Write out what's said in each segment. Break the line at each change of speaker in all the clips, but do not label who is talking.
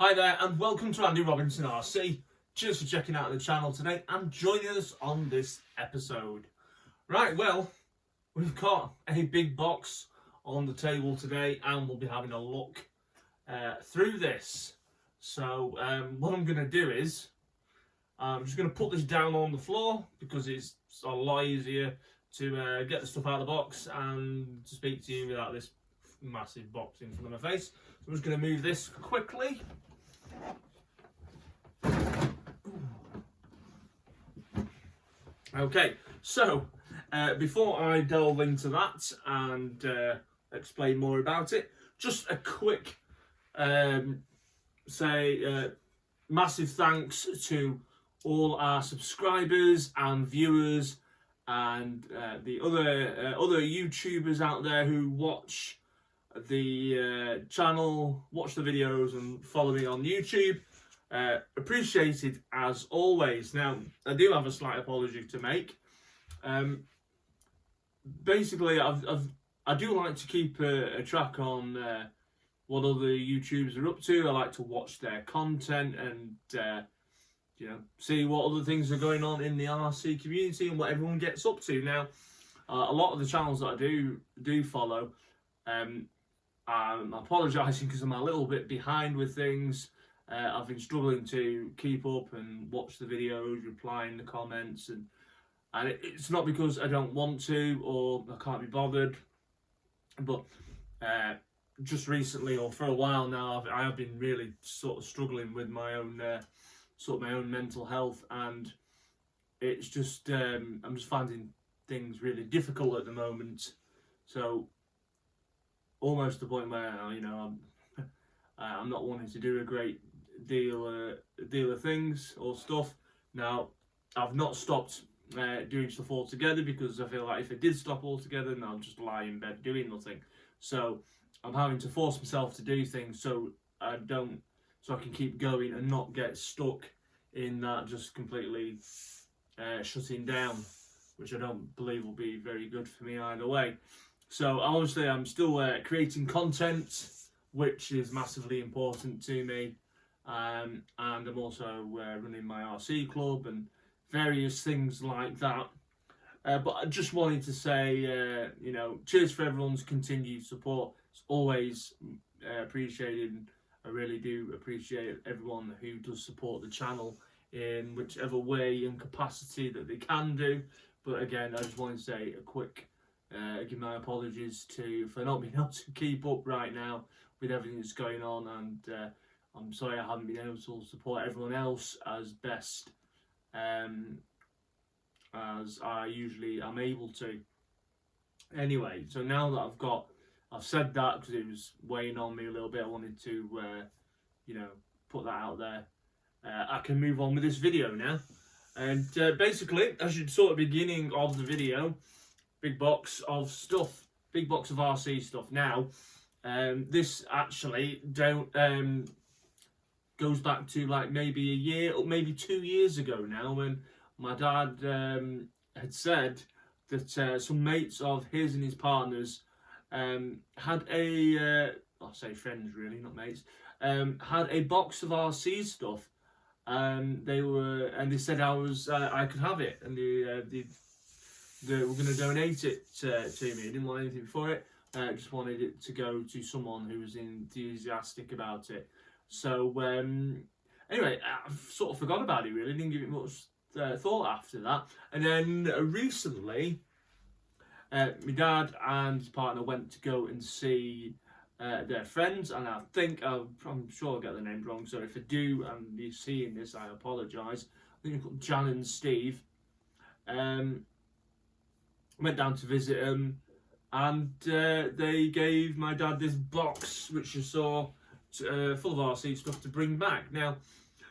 Hi there and welcome to Andy Robinson RC. Cheers for checking out the channel today and joining us on this episode. Right, well, we've got a big box on the table today and we'll be having a look through this. So what I'm going to do is I'm just going to put this down on the floor because it's a lot easier to get the stuff out of the box and to speak to you without this massive box in front of my face. So I'm just going to move this quickly. Okay, so before I delve into that and explain more about it, just a quick massive thanks to all our subscribers and viewers and the other YouTubers out there who watch the channel, watch the videos and follow me on YouTube. Appreciated as always. Now, I do have a slight apology to make. Basically, I do like to keep a track on what other YouTubers are up to. I like to watch their content and see what other things are going on in the RC community and what everyone gets up to. Now, a lot of the channels that I do follow, I'm apologising because I'm a little bit behind with things. I've been struggling to keep up and watch the videos, reply in the comments, and it's not because I don't want to or I can't be bothered, but just recently or for a while now, I have been really sort of struggling with my own my own mental health, and it's just I'm just finding things really difficult at the moment. So almost to the point where I'm not wanting to do a great deal of things or stuff. Now, I've not stopped doing stuff altogether because I feel like if I did stop altogether, then I'll just lie in bed doing nothing. So I'm having to force myself to do things so I can keep going and not get stuck in that just completely shutting down, which I don't believe will be very good for me either way. So obviously I'm still creating content, which is massively important to me, and I'm also running my RC club and various things like that. But I just wanted to say, cheers for everyone's continued support. It's always appreciated. I really do appreciate everyone who does support the channel in whichever way and capacity that they can do. But again, I just wanted to say a quick give my apologies for not being able to keep up right now with everything that's going on, and I'm sorry I haven't been able to support everyone else as best as I usually am able to. Anyway, so now that I've said that because it was weighing on me a little bit, I wanted to put that out there. I can move on with this video now, and basically, as you saw at the beginning of the video, big box of RC stuff. Now, this actually goes back to like maybe a year or maybe 2 years ago now, when my dad had said that some mates of his and his partners had I'll say friends really, not mates, had a box of RC stuff. They said I could have it, and they were going to donate it to me. I didn't want anything for it. I just wanted it to go to someone who was enthusiastic about it. So anyway, I sort of forgot about it really. Didn't give it much thought after that. And then recently, my dad and his partner went to go and see their friends, and I think I'm sure I'll get the name wrong. So if I do and you're seeing this, I apologise. I think it's called Jan and Steve. Went down to visit them, and they gave my dad this box which you saw full of RC stuff to bring back. Now,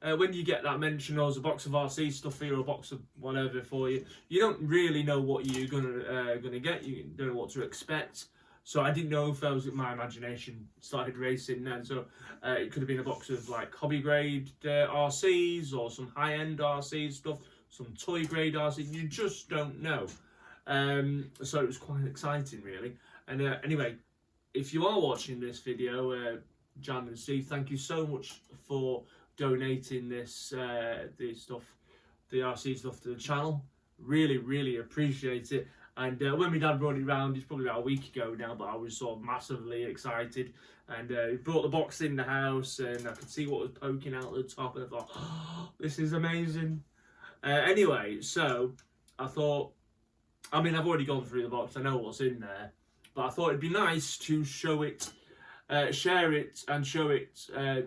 when you get that mention, there's a box of RC stuff for you or a box of whatever for you, you don't really know what you're gonna get. You don't know what to expect. So I didn't know if my imagination started racing then. So it could have been a box of like hobby grade RCs or some high end RC stuff, some toy grade RC. You just don't know. So it was quite exciting really. And anyway, if you are watching this video, Jan and Steve, thank you so much for donating this the RC stuff to the channel. Really appreciate it. And when my dad brought it round, it's probably about a week ago now, but I was sort of massively excited. And he brought the box in the house, and I could see what was poking out the top, and I thought, oh, this is amazing. Anyway, so I thought, I mean, I've already gone through the box, I know what's in there, but I thought it'd be nice to show it, share it, and show it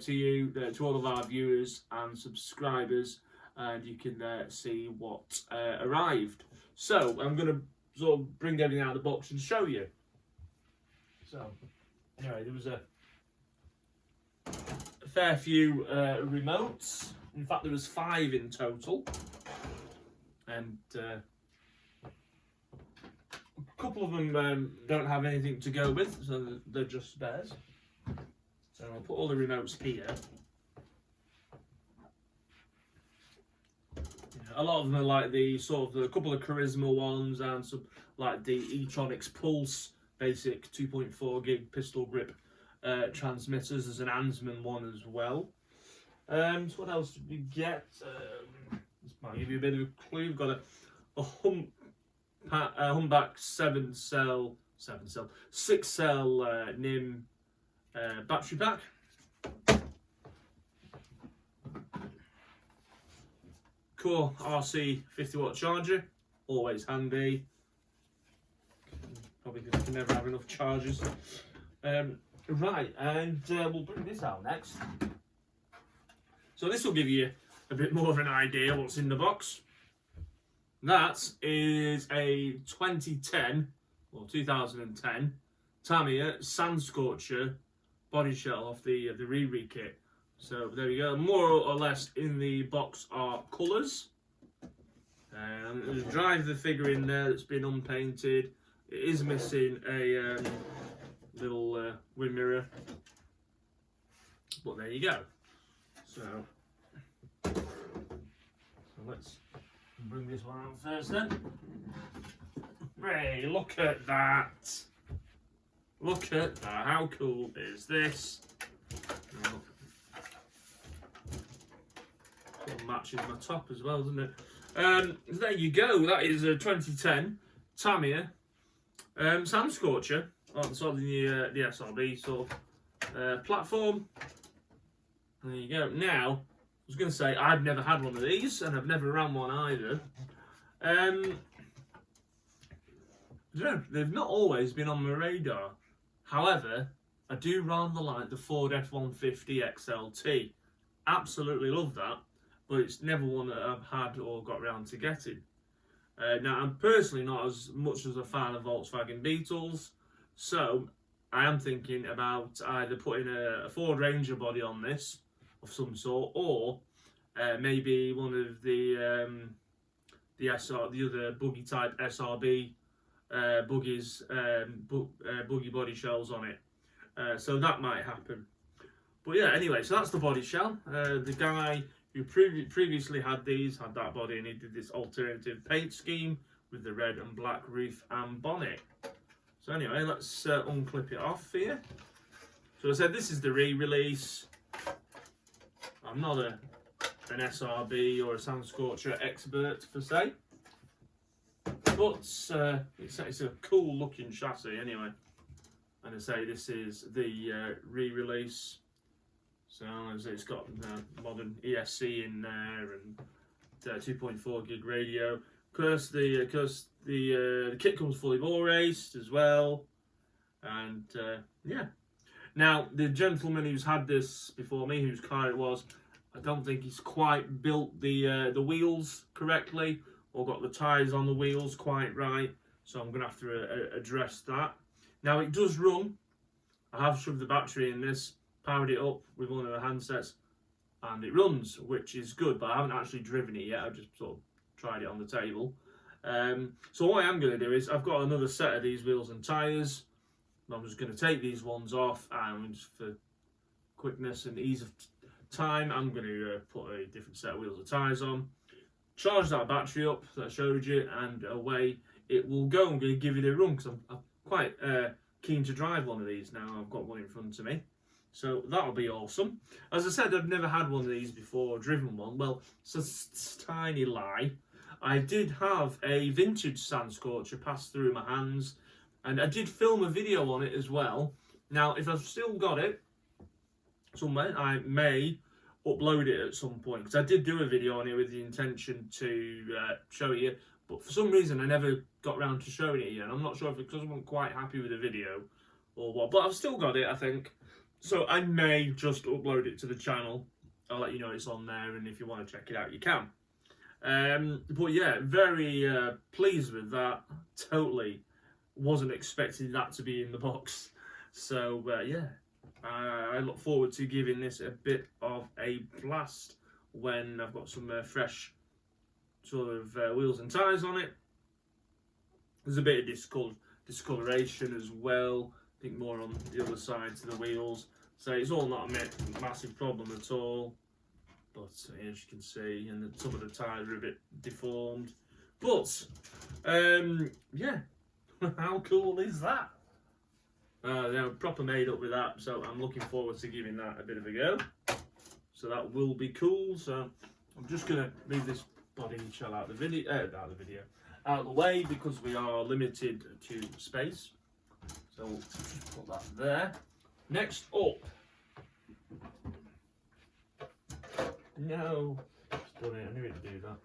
to you, to all of our viewers and subscribers, and you can see what arrived. So I'm going to sort of bring everything out of the box and show you. So anyway, there was a fair few remotes. In fact, there was 5 in total, and a couple of them don't have anything to go with, so they're just spares. So I'll put all the remotes here. A lot of them are like the sort of a couple of Charisma ones, and some like the E276 Pulse basic 2.4 gig pistol grip transmitters. There's an Ansman one as well. So what else did we get? This might give you a bit of a clue. We've got a Humback 6-cell NIM battery pack. Core RC 50-watt charger, always handy. Probably because you can never have enough chargers. Right, and we'll bring this out next. So this will give you a bit more of an idea what's in the box. That is a 2010 Tamiya Scorcher body shell off the Re kit. So there we go. More or less in the box are colours. There's a drive the figure in there that's been unpainted. It is missing a little wind mirror, but there you go. So let's bring this one out first then. Ray, look at that! Look at that! How cool is this? Sort of matches my top as well, doesn't it? There you go. That is a 2010 Tamiya Scorcher on sort of the SRB sort of platform. There you go. Now, I was going to say I've never had one of these, and I've never ran one either. I don't know, they've not always been on my radar. However, I do rather like the Ford F-150 XLT. Absolutely love that, but it's never one that I've had or got around to getting. Now, I'm personally not as much as a fan of Volkswagen Beetles, so I am thinking about either putting a Ford Ranger body on this of some sort, or maybe one of the other buggy type SRB buggies, buggy body shells on it. So that might happen. But yeah, anyway, so that's the body shell. The guy who previously had that body, and he did this alternative paint scheme with the red and black roof and bonnet. So anyway, let's unclip it off here. So I said this is the re-release. I'm not an SRB or a Scorcher expert per se, but it's a cool looking chassis anyway. And I say this is the re-release. So it's got modern ESC in there and 2.4 gig radio. Of course, the kit comes fully ball raced as well. And yeah. Now the gentleman who's had this before me, whose car it was, I don't think he's quite built the wheels correctly or got the tyres on the wheels quite right. So I'm going to have to address that. Now it does run. I have shoved the battery in this, powered it up with one of the handsets, and it runs, which is good, but I haven't actually driven it yet. I've just sort of tried it on the table. So what I am going to do is, I've got another set of these wheels and tyres. I'm just going to take these ones off, and for quickness and ease of time, I'm going to put a different set of wheels and tyres on, charge that battery up that I showed you, and away it will go. I'm going to give it a run, because I'm quite keen to drive one of these now. I've got one in front of me. So that'll be awesome. As I said, I've never had one of these before, driven one. Well, it's a tiny lie. I did have a vintage sand Scorcher pass through my hands, and I did film a video on it as well. Now, if I've still got it somewhere, I may upload it at some point, because I did do a video on it with the intention to show you, but for some reason I never got around to showing it yet. I'm not sure if it's because I wasn't quite happy with the video or what, but I've still got it, I think. So I may just upload it to the channel. I'll let you know it's on there, and if you want to check it out, you can. But yeah, very pleased with that. Totally wasn't expecting that to be in the box. So yeah, I look forward to giving this a bit of a blast when I've got some fresh sort of wheels and tyres on it. There's a bit of discoloration as well. I think more on the other side to the wheels. So it's all not a massive problem at all. But as you can see, and some of the tyres are a bit deformed. But yeah, how cool is that? They're proper made up with that, so I'm looking forward to giving that a bit of a go. So that will be cool. So I'm just gonna move this body shell out of the way, because we are limited to space. So we'll just put that there. Next up, no, I knew it to do that.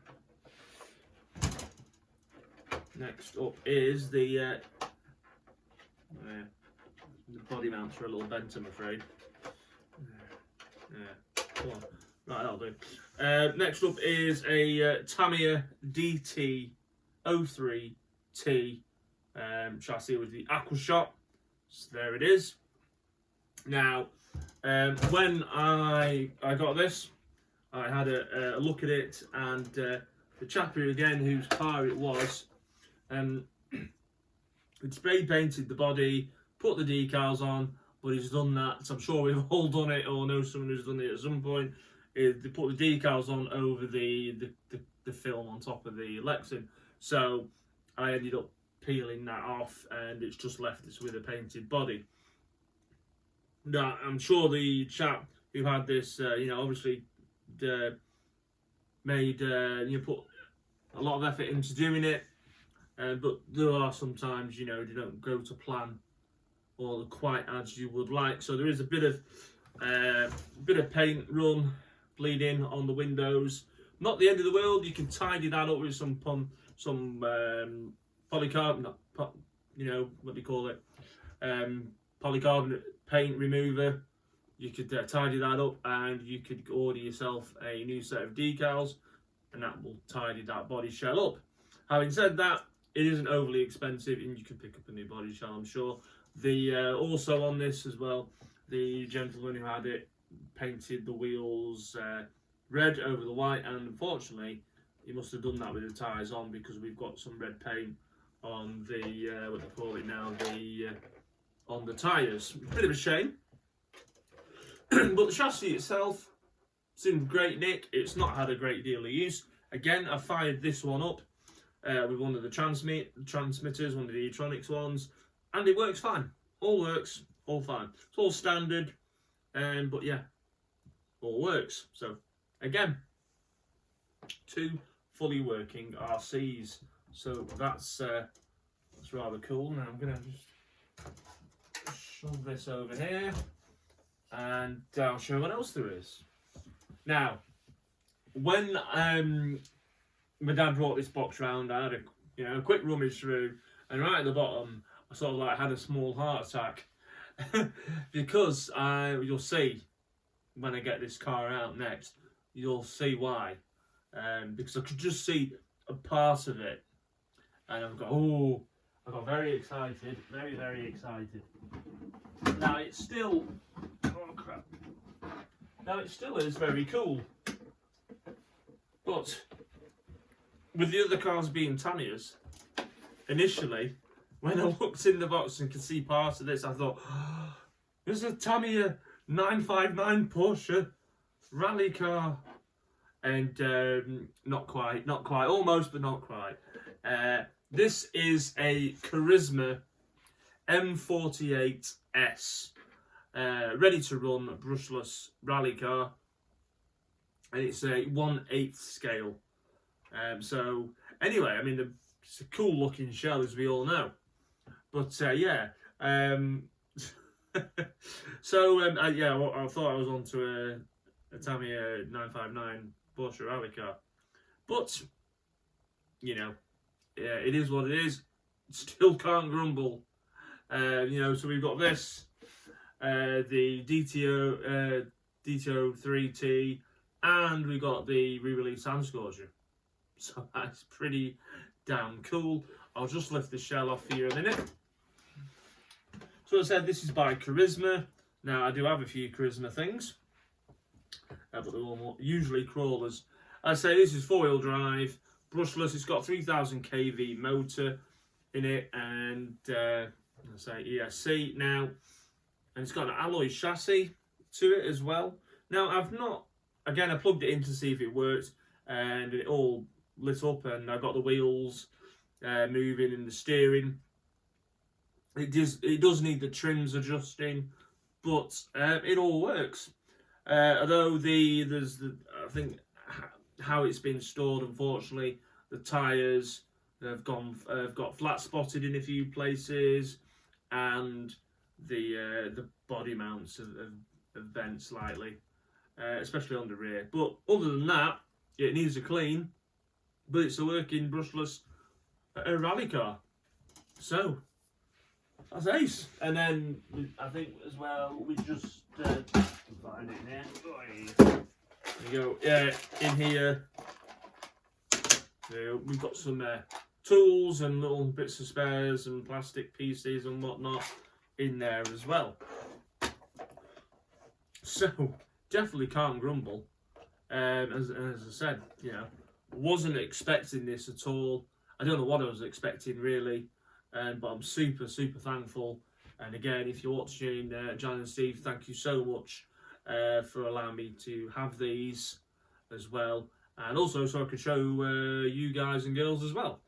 Next up is the body mounts are a little bent, I'm afraid. Yeah, come on. Right, that'll do. Next up is a Tamiya DT-03T chassis with the aqua shot. So there it is. Now, when I got this, I had a look at it, and the chap here again, whose car it was, had spray painted the body, put the decals on, but he's done that. So I'm sure we've all done it, or know someone who's done it at some point. They put the decals on over the film on top of the Lexan. So I ended up peeling that off, and it's just left us with a painted body. Now, I'm sure the chap who had this, obviously made, put a lot of effort into doing it, but there are sometimes, they don't go to plan or quite as you would like. So there is a bit of paint run bleeding on the windows. Not the end of the world. You can tidy that up with some polycarbonate, what do you call it? Polycarbonate paint remover. You could tidy that up, and you could order yourself a new set of decals, and that will tidy that body shell up. Having said that, it isn't overly expensive, and you can pick up a new body shell, I'm sure. Also on this as well, the gentleman who had it painted the wheels red over the white, and unfortunately he must have done that with the tyres on, because we've got some red paint on the what they call it now, on the tyres. Bit of a shame. But the chassis itself, it's in great nick. It's not had a great deal of use. Again, I fired this one up with one of the transmitters, one of the electronics ones, and it works fine. All works, all fine. It's all standard, but yeah, all works. So again, 2 fully working RCs. So that's rather cool. Now I'm gonna just shove this over here, and I'll show you what else there is. Now, when my dad brought this box round, I had a quick rummage through, and right at the bottom, I sort of like had a small heart attack because you'll see when I get this car out next, you'll see why. Because I could just see a part of it, and I got very excited, very, very excited. Now it still, oh crap. Now it still is very cool, but with the other cars being Tamiyas, initially, when I looked in the box and could see parts of this, I thought, oh, there's a Tamiya 959 Porsche rally car. And not quite, almost, but not quite. This is a Charisma M48S. ready to run brushless rally car, and it's a 1/8 scale. So anyway, I mean, it's a cool looking shell, as we all know. But yeah, so yeah, I thought I was onto a Tamiya 959 Porsche rally car, but you know, yeah, it is what it is. Still can't grumble. You know, so we've got this, the DT-03T, and we got the re-release hand Scorcher. So that's pretty damn cool. I'll just lift the shell off here in a minute. So as I said, this is by Charisma. Now I do have a few Charisma things, but they're all usually crawlers. I say this is 4-wheel drive, brushless. It's got 3000 kV motor in it, and I say ESC now, and it's got an alloy chassis to it as well. Now I've not, again, I plugged it in to see if it worked, and it all lit up, and I got the wheels moving and the steering. It does need the trims adjusting, but it all works. Although I think how it's been stored, unfortunately, the tyres have got flat spotted in a few places, and the body mounts have bent slightly, especially on the rear. But other than that, it needs a clean, but it's a working brushless rally car. So that's ace. And then I think as well, we just find it there. There you go. Yeah, in here, we've got some tools and little bits of spares and plastic pieces and whatnot in there as well. So definitely can't grumble. As I said, you know, wasn't expecting this at all. I don't know what I was expecting really, but I'm super thankful. And again, if you're watching, John and Steve, thank you so much for allowing me to have these as well, and also so I can show you guys and girls as well.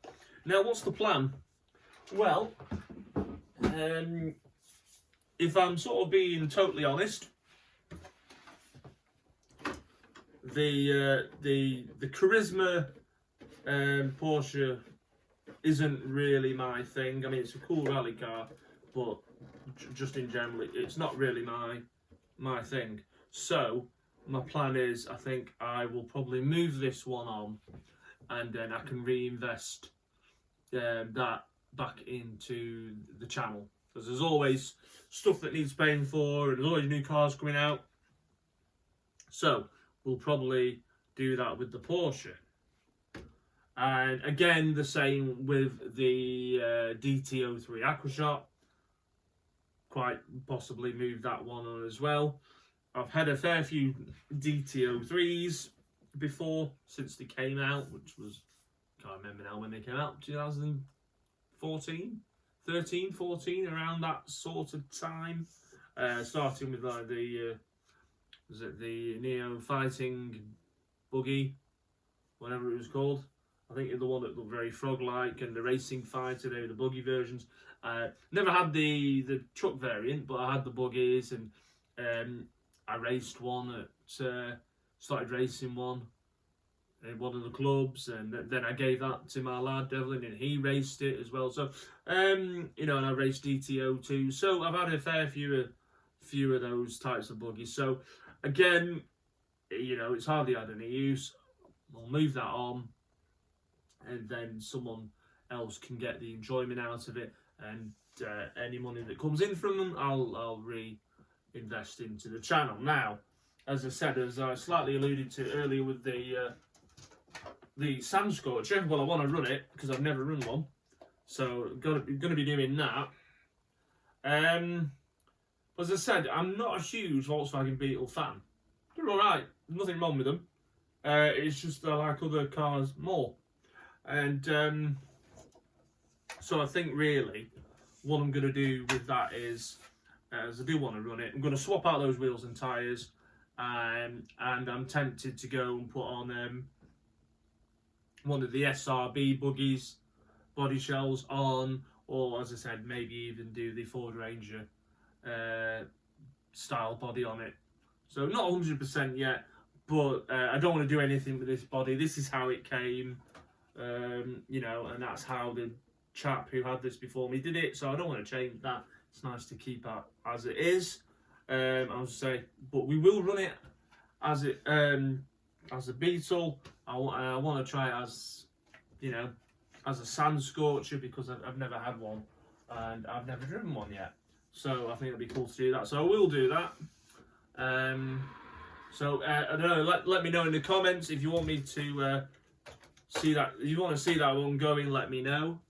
Now, what's the plan? Well, if I'm sort of being totally honest, the Charisma Porsche isn't really my thing. I mean, it's a cool rally car, but just in general, it's not really my thing. So my plan is, I think I will probably move this one on, and then I can reinvest that back into the channel, because there's always stuff that needs paying for, and there's always new cars coming out. So we'll probably do that with the Porsche. And again, the same with the DT-03 Aquashot. Quite possibly move that one on as well. I've had a fair few DT-03s before, since they came out, which was, can't remember now when they came out, 2014, 13, 14, around that sort of time. Starting with like the Neo Fighting Buggy, whatever it was called. I think the one that looked very frog-like, and the Racing Fighter, they were the buggy versions. Never had the truck variant, but I had the buggies, and I raced one started racing one in one of the clubs, and then I gave that to my lad Devlin, and he raced it as well. So you know, and I raced DT-02. So I've had a fair few of those types of buggies. So again, you know, it's hardly had any use. We'll move that on, and then someone else can get the enjoyment out of it, and any money that comes in from them, I'll reinvest into the channel. Now, as I said, as I slightly alluded to earlier with the Sand Scorcher, well, I want to run it because I've never run one, so going to be doing that. As I said, I'm not a huge Volkswagen Beetle fan. They're all right, nothing wrong with them. It's just I like other cars more. And so I think really what I'm going to do with that is, as I do want to run it, I'm going to swap out those wheels and tyres, and I'm tempted to go and put on one of the SRB buggies, body shells on, or as I said, maybe even do the Ford Ranger style body on it. So not 100% yet, but I don't want to do anything with this body. This is how it came, you know, and that's how the chap who had this before me did it. So I don't want to change that. It's nice to keep it as it is. I would say, but we will run it as it as a Beetle. I want to try it as, you know, as a sand Scorcher, because I've never had one and I've never driven one yet. So I think it'll be cool to do that. So I will do that. So I don't know. Let me know in the comments if you want me to see that. If you want to see that one going, let me know.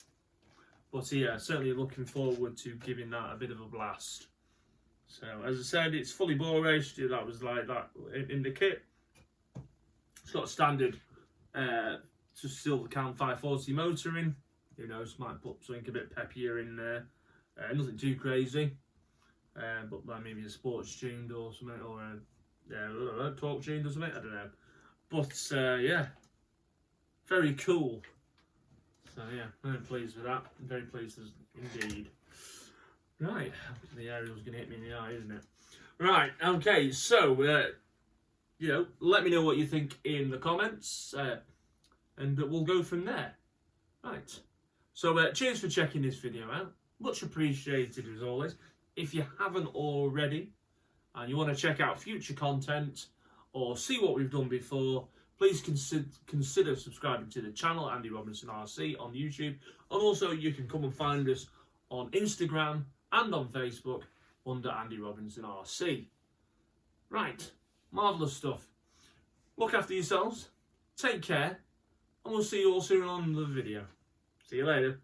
But yeah, certainly looking forward to giving that a bit of a blast. So as I said, it's fully bore raced. That was like that in the kit. It's got a standard just Silver Cam 540 motor in. Who knows, might put something a bit peppier in there. Nothing too crazy. But like maybe a sports tuned or something, or a torque tuned or something, I don't know. But yeah, very cool. So yeah, very pleased with that. I'm very pleased indeed. Right, the aerial's going to hit me in the eye, isn't it? Right, okay, so, you know, let me know what you think in the comments, and we'll go from there. Right, so cheers for checking this video out. Much appreciated as always. If you haven't already, and you want to check out future content, or see what we've done before, please consider subscribing to the channel, Andy Robinson RC, on YouTube. And also, you can come and find us on Instagram and on Facebook under Andy Robinson RC. Right, marvellous stuff. Look after yourselves, take care, and we'll see you all soon on the video. See you later.